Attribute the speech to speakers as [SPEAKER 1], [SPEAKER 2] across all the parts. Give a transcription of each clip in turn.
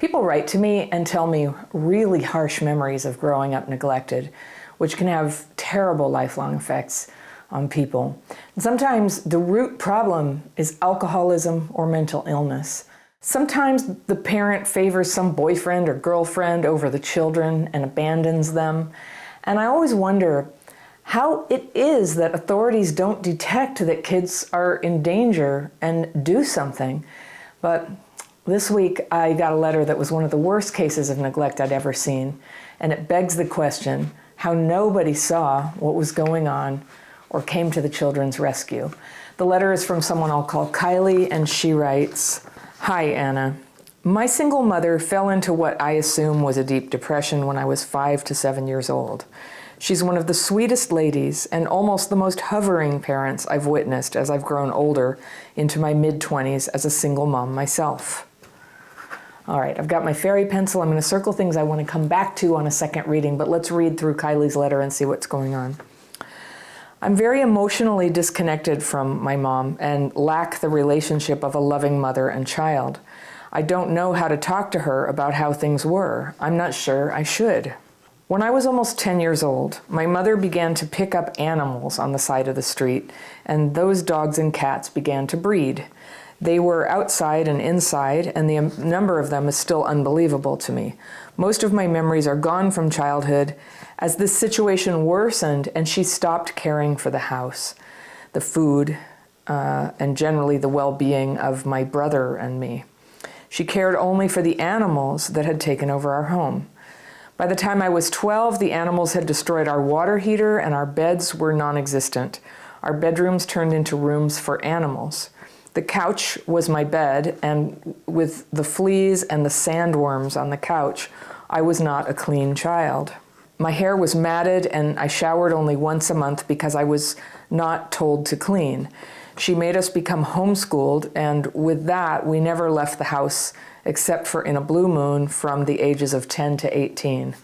[SPEAKER 1] People write to me and tell me really harsh memories of growing up neglected, which can have terrible lifelong effects on people. And sometimes the root problem is alcoholism or mental illness. Sometimes the parent favors some boyfriend or girlfriend over the children and abandons them. And I always wonder how it is that authorities don't detect that kids are in danger and do something. But this week, I got a letter that was one of the worst cases of neglect I'd ever seen, and it begs the question how nobody saw what was going on or came to the children's rescue. The letter is from someone I'll call Kylie, and she writes, "Hi, Anna. My single mother fell into what I assume was a deep depression when I was 5 to 7 years old. She's one of the sweetest ladies and almost the most hovering parents I've witnessed as I've grown older into my mid-20s as a single mom myself." All right, I've got my fairy pencil. I'm going to circle things I want to come back to on a second reading, but let's read through Kylie's letter and see what's going on. I'm very emotionally disconnected from my mom and lack the relationship of a loving mother and child. I don't know how to talk to her about how things were. I'm not sure I should. When I was almost 10 years old, my mother began to pick up animals on the side of the street, and those dogs and cats began to breed. They were outside and inside, and the number of them is still unbelievable to me. Most of my memories are gone from childhood as this situation worsened and she stopped caring for the house, the food, and generally the well-being of my brother and me. She cared only for the animals that had taken over our home. By the time I was 12, the animals had destroyed our water heater and our beds were non-existent. Our bedrooms turned into rooms for animals. The couch was my bed, and with the fleas and the sandworms on the couch, I was not a clean child. My hair was matted, and I showered only once a month because I was not told to clean. She made us become homeschooled, and with that, we never left the house except for in a blue moon from the ages of 10 to 18.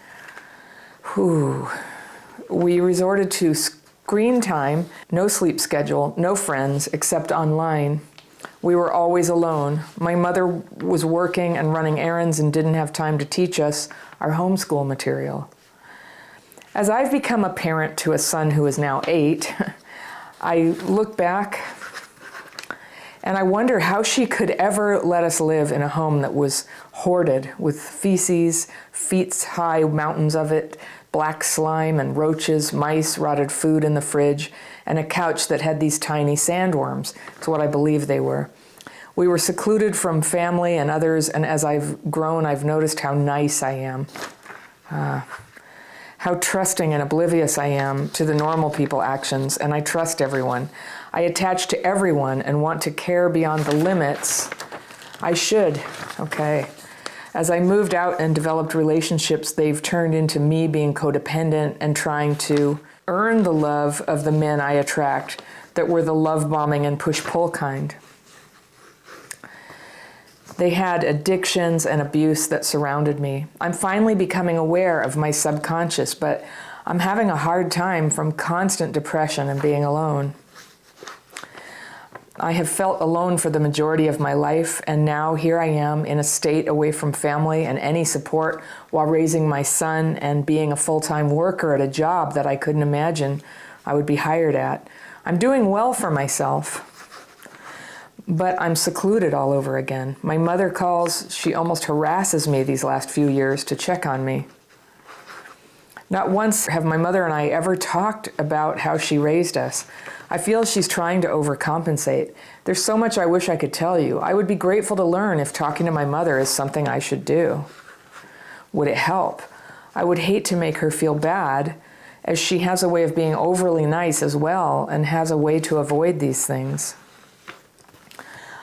[SPEAKER 1] We resorted to screen time, no sleep schedule, no friends except online. We were always alone. My mother was working and running errands and didn't have time to teach us our homeschool material. As I've become a parent to a son who is now 8, I look back and I wonder how she could ever let us live in a home that was hoarded with feces, feet-high mountains of it, black slime and roaches, mice, rotted food in the fridge, and a couch that had these tiny sandworms. It's what I believe they were. We were secluded from family and others, and as I've grown, I've noticed how nice I am. How trusting and oblivious I am to the normal people actions, and I trust everyone. I attach to everyone and want to care beyond the limits I should. Okay. As I moved out and developed relationships, they've turned into me being codependent and trying to earn the love of the men I attract that were the love bombing and push-pull kind. They had addictions and abuse that surrounded me. I'm finally becoming aware of my subconscious, but I'm having a hard time from constant depression and being alone. I have felt alone for the majority of my life, and now here I am in a state away from family and any support while raising my son and being a full-time worker at a job that I couldn't imagine I would be hired at. I'm doing well for myself, but I'm secluded all over again. My mother calls, she almost harasses me these last few years to check on me. Not once have my mother and I ever talked about how she raised us. I feel she's trying to overcompensate. There's so much I wish I could tell you. I would be grateful to learn if talking to my mother is something I should do. Would it help? I would hate to make her feel bad, as she has a way of being overly nice as well and has a way to avoid these things.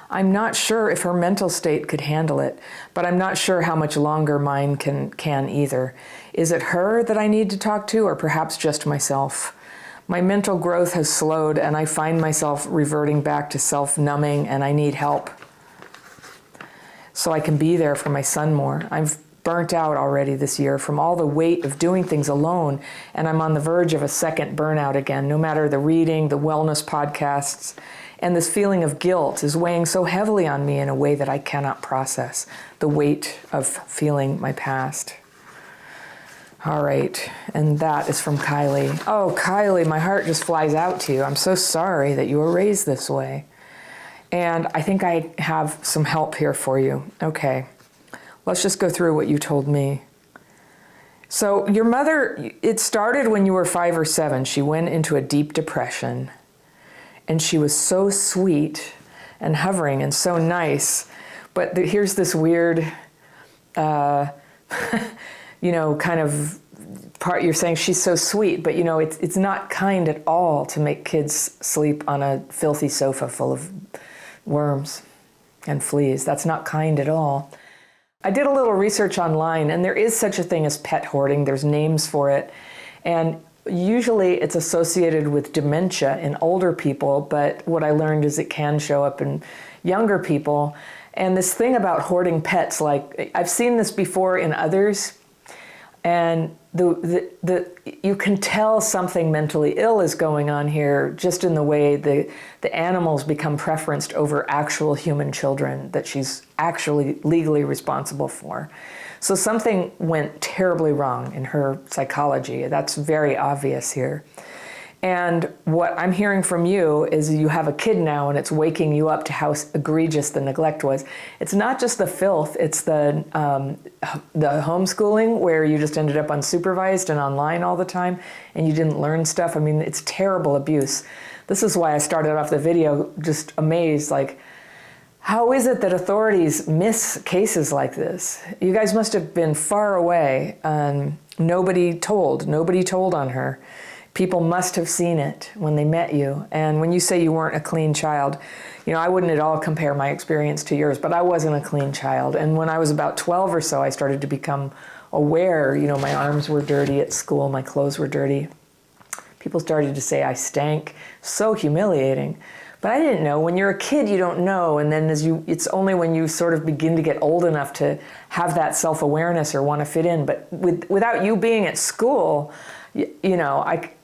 [SPEAKER 1] I'm not sure if her mental state could handle it, but I'm not sure how much longer mine can either. Is it her that I need to talk to, or perhaps just myself? My mental growth has slowed, and I find myself reverting back to self-numbing, and I need help so I can be there for my son more. I've burnt out already this year from all the weight of doing things alone, and I'm on the verge of a second burnout again, no matter the reading, the wellness podcasts, and this feeling of guilt is weighing so heavily on me in a way that I cannot process the weight of feeling my past. All right, and that is from Kylie. Oh, Kylie, my heart just flies out to you. I'm so sorry that you were raised this way. And I think I have some help here for you. Okay, let's just go through what you told me. So your mother, it started when you were 5 or 7. She went into a deep depression. And she was so sweet and hovering and so nice. But here's this weird, kind of part. You're saying she's so sweet, but it's not kind at all to make kids sleep on a filthy sofa full of worms and fleas. That's not kind at all. I did a little research online, and there is such a thing as pet hoarding. There's names for it. And usually it's associated with dementia in older people, but what I learned is it can show up in younger people. And this thing about hoarding pets, like I've seen this before in others, and you can tell something mentally ill is going on here just in the way the animals become preferenced over actual human children that she's actually legally responsible for. So something went terribly wrong in her psychology. That's very obvious here. And what I'm hearing from you is you have a kid now and it's waking you up to how egregious the neglect was. It's not just the filth, it's the homeschooling where you just ended up unsupervised and online all the time and you didn't learn stuff. I mean, it's terrible abuse. This is why I started off the video just amazed, like, how is it that authorities miss cases like this? You guys must have been far away and nobody told on her. People must have seen it when they met you. And when you say you weren't a clean child, I wouldn't at all compare my experience to yours, but I wasn't a clean child. And when I was about 12 or so, I started to become aware, my arms were dirty at school, my clothes were dirty. People started to say I stank. So humiliating. But I didn't know. When you're a kid, you don't know. And then it's only when you sort of begin to get old enough to have that self-awareness or want to fit in. But without you being at school,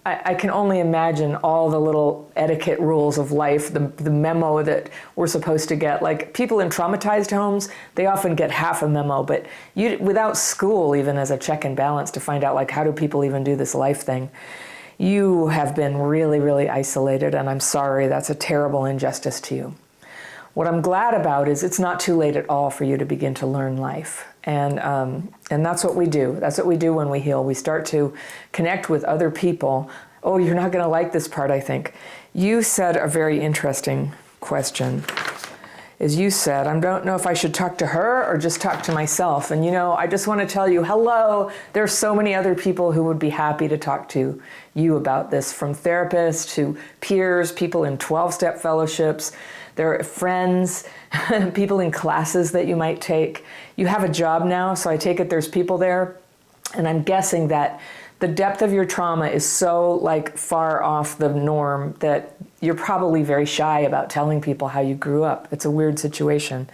[SPEAKER 1] I can only imagine all the little etiquette rules of life, the memo that we're supposed to get. Like people in traumatized homes, they often get half a memo, but without school, even as a check and balance to find out like how do people even do this life thing, you have been really, really isolated, and I'm sorry, that's a terrible injustice to you. What I'm glad about is it's not too late at all for you to begin to learn life. And that's what we do. That's what we do when we heal. We start to connect with other people. Oh, you're not going to like this part, I think. You said a very interesting question. Is you said, I don't know if I should talk to her or just talk to myself. And I just want to tell you, hello, there's so many other people who would be happy to talk to you about this, from therapists to peers, people in 12-step fellowships. There are friends, people in classes that you might take. You have a job now, so I take it there's people there. And I'm guessing that the depth of your trauma is so far off the norm that you're probably very shy about telling people how you grew up. It's a weird situation.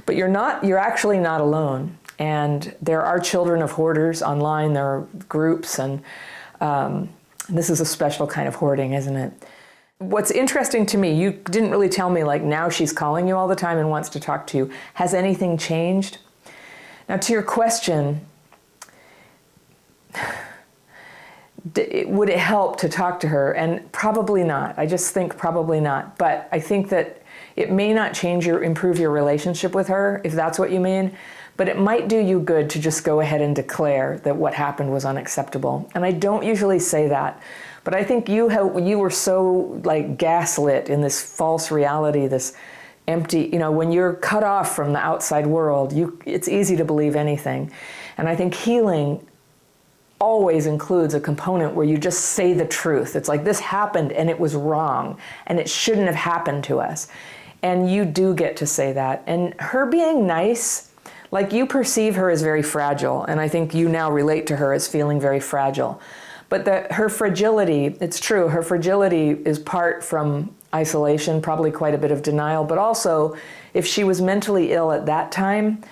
[SPEAKER 1] But you're actually not alone. And there are children of hoarders online, there are groups, and this is a special kind of hoarding, isn't it? What's interesting to me, you didn't really tell me now she's calling you all the time and wants to talk to you. Has anything changed? Now to your question, would it help to talk to her? And probably not. I just think probably not. But I think that it may not improve your relationship with her, if that's what you mean. But it might do you good to just go ahead and declare that what happened was unacceptable. And I don't usually say that. But I think you were so gaslit in this false reality, this empty, when you're cut off from the outside world, it's easy to believe anything. And I think healing always includes a component where you just say the truth. It's like, this happened and it was wrong and it shouldn't have happened to us. And you do get to say that. And her being nice, you perceive her as very fragile, and I think you now relate to her as feeling very fragile. But her fragility, it's true, her fragility is part from isolation, probably quite a bit of denial, but also if she was mentally ill at that time,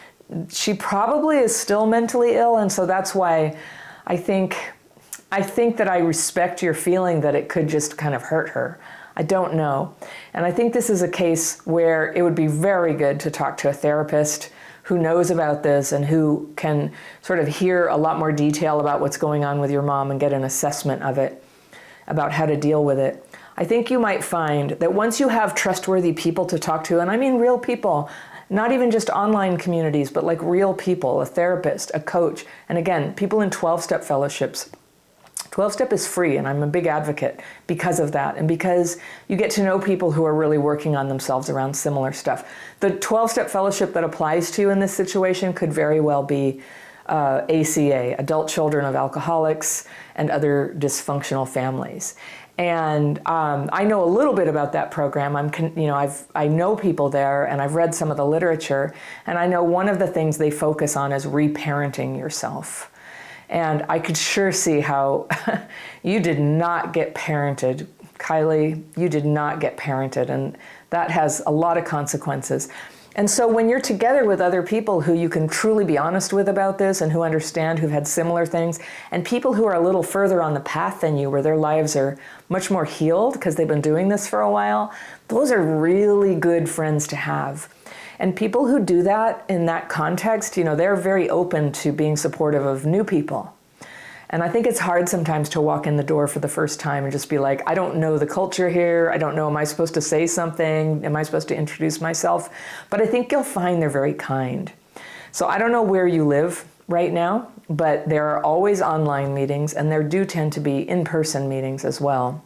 [SPEAKER 1] she probably is still mentally ill, and so that's why I think that I respect your feeling that it could just kind of hurt her. I don't know. And I think this is a case where it would be very good to talk to a therapist who knows about this and who can sort of hear a lot more detail about what's going on with your mom and get an assessment of it, about how to deal with it. I think you might find that once you have trustworthy people to talk to, and I mean real people, not even just online communities, but like real people, a therapist, a coach, and again, people in 12-step fellowships. 12-step is free, and I'm a big advocate because of that, and because you get to know people who are really working on themselves around similar stuff. The 12-step fellowship that applies to you in this situation could very well be ACA, Adult Children of Alcoholics and Other Dysfunctional Families. And I know a little bit about that program. I know people there, and I've read some of the literature, and I know one of the things they focus on is reparenting yourself. And I could sure see how you did not get parented. Kylie, you did not get parented, and that has a lot of consequences. And so when you're together with other people who you can truly be honest with about this and who understand, who've had similar things, and people who are a little further on the path than you, where their lives are much more healed because they've been doing this for a while, those are really good friends to have. And people who do that in that context, they're very open to being supportive of new people. And I think it's hard sometimes to walk in the door for the first time and just be like, I don't know the culture here. I don't know, am I supposed to say something? Am I supposed to introduce myself? But I think you'll find they're very kind. So I don't know where you live right now, but there are always online meetings, and there do tend to be in-person meetings as well.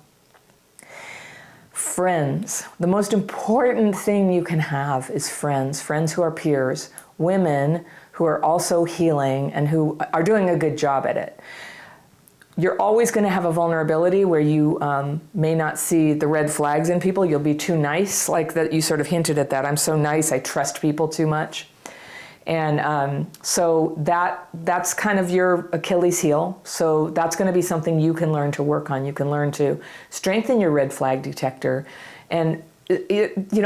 [SPEAKER 1] Friends. The most important thing you can have is friends who are peers, women who are also healing and who are doing a good job at it. You're always going to have a vulnerability where you may not see the red flags in people. You'll be too nice, like that. You sort of hinted at that. I'm so nice, I trust people too much. And so that's kind of your Achilles heel. So that's going to be something you can learn to work on. You can learn to strengthen your red flag detector. And,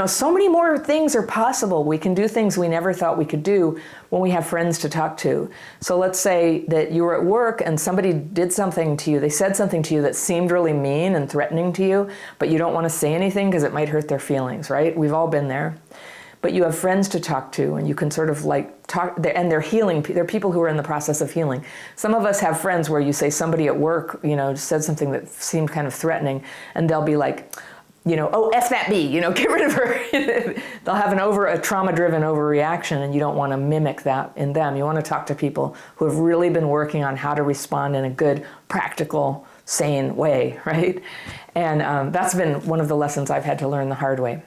[SPEAKER 1] so many more things are possible. We can do things we never thought we could do when we have friends to talk to. So let's say that you were at work and somebody did something to you. They said something to you that seemed really mean and threatening to you, but you don't want to say anything because it might hurt their feelings, right? We've all been there. But you have friends to talk to, and you can sort of like talk, and they're healing. They're people who are in the process of healing. Some of us have friends where you say somebody at work, said something that seemed kind of threatening, and they'll be like, oh, F that B, get rid of her. They'll have a trauma-driven overreaction, and you don't want to mimic that in them. You want to talk to people who have really been working on how to respond in a good, practical, sane way, right? And that's been one of the lessons I've had to learn the hard way.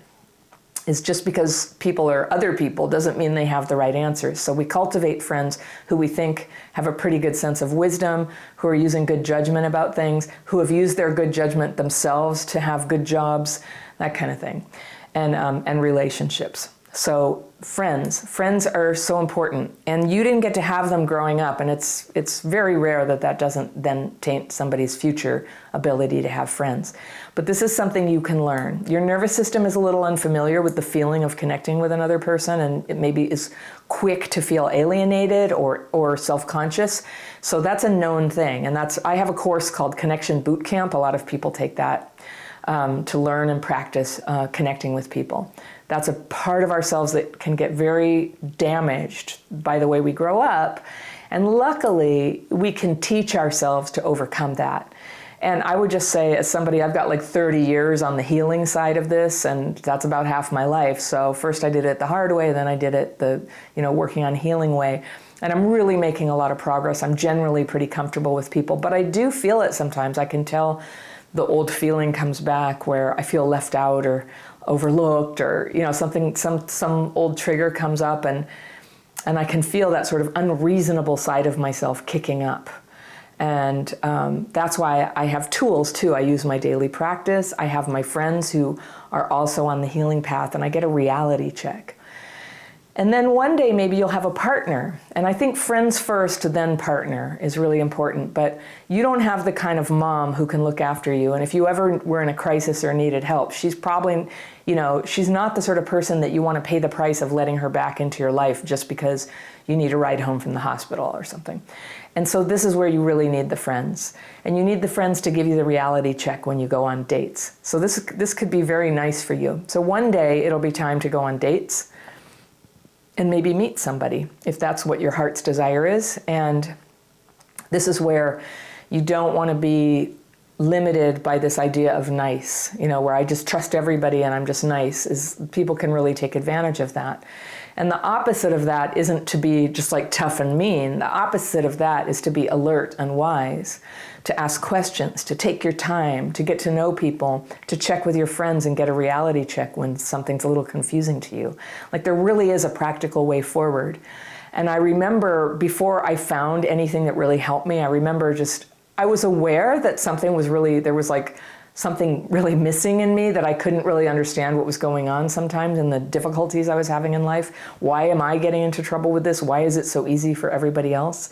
[SPEAKER 1] Is just because people are other people doesn't mean they have the right answers. So we cultivate friends who we think have a pretty good sense of wisdom, who are using good judgment about things, who have used their good judgment themselves to have good jobs, that kind of thing, and relationships. So friends are so important, and you didn't get to have them growing up, and it's very rare that doesn't then taint somebody's future ability to have friends. But this is something you can learn. Your nervous system is a little unfamiliar with the feeling of connecting with another person, and it maybe is quick to feel alienated or self-conscious. So that's a known thing, and I have a course called Connection Boot Camp. A lot of people take that to learn and practice connecting with people. That's a part of ourselves that can get very damaged by the way we grow up. And luckily, we can teach ourselves to overcome that. And I would just say, as somebody, I've got like 30 years on the healing side of this, and that's about half my life. So first I did it the hard way, then I did it the working on healing way. And I'm really making a lot of progress. I'm generally pretty comfortable with people, but I do feel it sometimes. I can tell the old feeling comes back where I feel left out or overlooked, or something, some old trigger comes up, and I can feel that sort of unreasonable side of myself kicking up. And that's why I have tools too. I use my daily practice. I have my friends who are also on the healing path, and I get a reality check. And then one day maybe you'll have a partner. And I think friends first, then partner is really important. But you don't have the kind of mom who can look after you. And if you ever were in a crisis or needed help, she's probably, she's not the sort of person that you want to pay the price of letting her back into your life just because you need a ride home from the hospital or something. And so this is where you really need the friends. And you need the friends to give you the reality check when you go on dates. So this could be very nice for you. So one day it'll be time to go on dates and maybe meet somebody, if that's what your heart's desire is. And this is where you don't want to be limited by this idea of nice, where I just trust everybody and I'm just nice. People can really take advantage of that. And the opposite of that isn't to be just like tough and mean. The opposite of that is to be alert and wise, to ask questions, to take your time, to get to know people, to check with your friends and get a reality check when something's a little confusing to you. Like there really is a practical way forward. And I remember before I found anything that really helped me, I was aware that there was like something really missing in me, that I couldn't really understand what was going on sometimes and the difficulties I was having in life. Why am I getting into trouble with this? Why is it so easy for everybody else?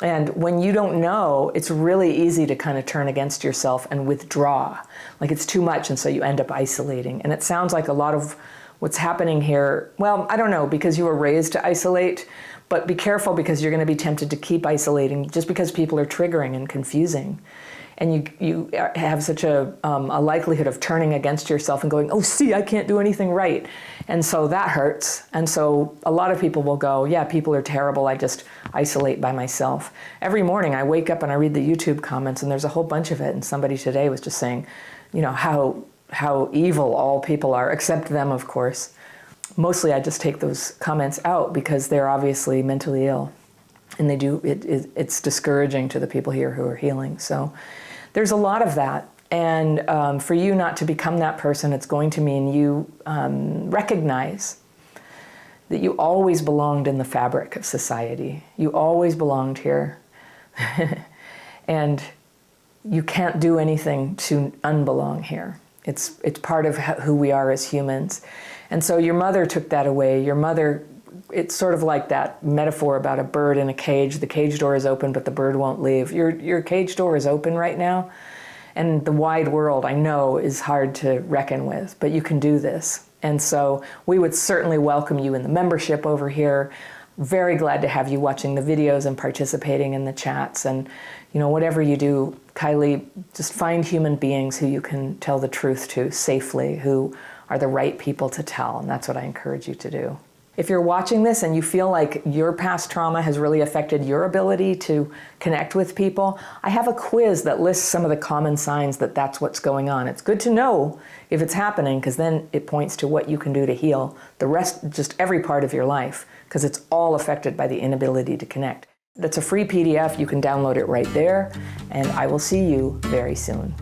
[SPEAKER 1] And when you don't know, it's really easy to kind of turn against yourself and withdraw. Like it's too much, and so you end up isolating. And it sounds like a lot of what's happening here, well, I don't know, because you were raised to isolate, but be careful because you're going to be tempted to keep isolating just because people are triggering and confusing. And you have such a likelihood of turning against yourself and going, oh, see, I can't do anything right. And so that hurts. And so a lot of people will go, yeah, people are terrible. I just isolate by myself. Every morning I wake up and I read the YouTube comments, and there's a whole bunch of it. And somebody today was just saying, how evil all people are, except them, of course. Mostly I just take those comments out because they're obviously mentally ill. And it's discouraging to the people here who are healing. So there's a lot of that. And for you not to become that person, it's going to mean you recognize that you always belonged in the fabric of society. You always belonged here. And you can't do anything to unbelong here. It's part of who we are as humans. And so your mother took that away. Your mother, it's sort of like that metaphor about a bird in a cage. The cage door is open, but the bird won't leave. Your cage door is open right now. And the wide world, I know, is hard to reckon with, but you can do this. And so we would certainly welcome you in the membership over here. Very glad to have you watching the videos and participating in the chats. And whatever you do, Kylie, just find human beings who you can tell the truth to safely, who are the right people to tell. And that's what I encourage you to do. If you're watching this and you feel like your past trauma has really affected your ability to connect with people, I have a quiz that lists some of the common signs that that's what's going on. It's good to know if it's happening, because then it points to what you can do to heal the rest, just every part of your life, because it's all affected by the inability to connect. That's a free PDF. You can download it right there, and I will see you very soon.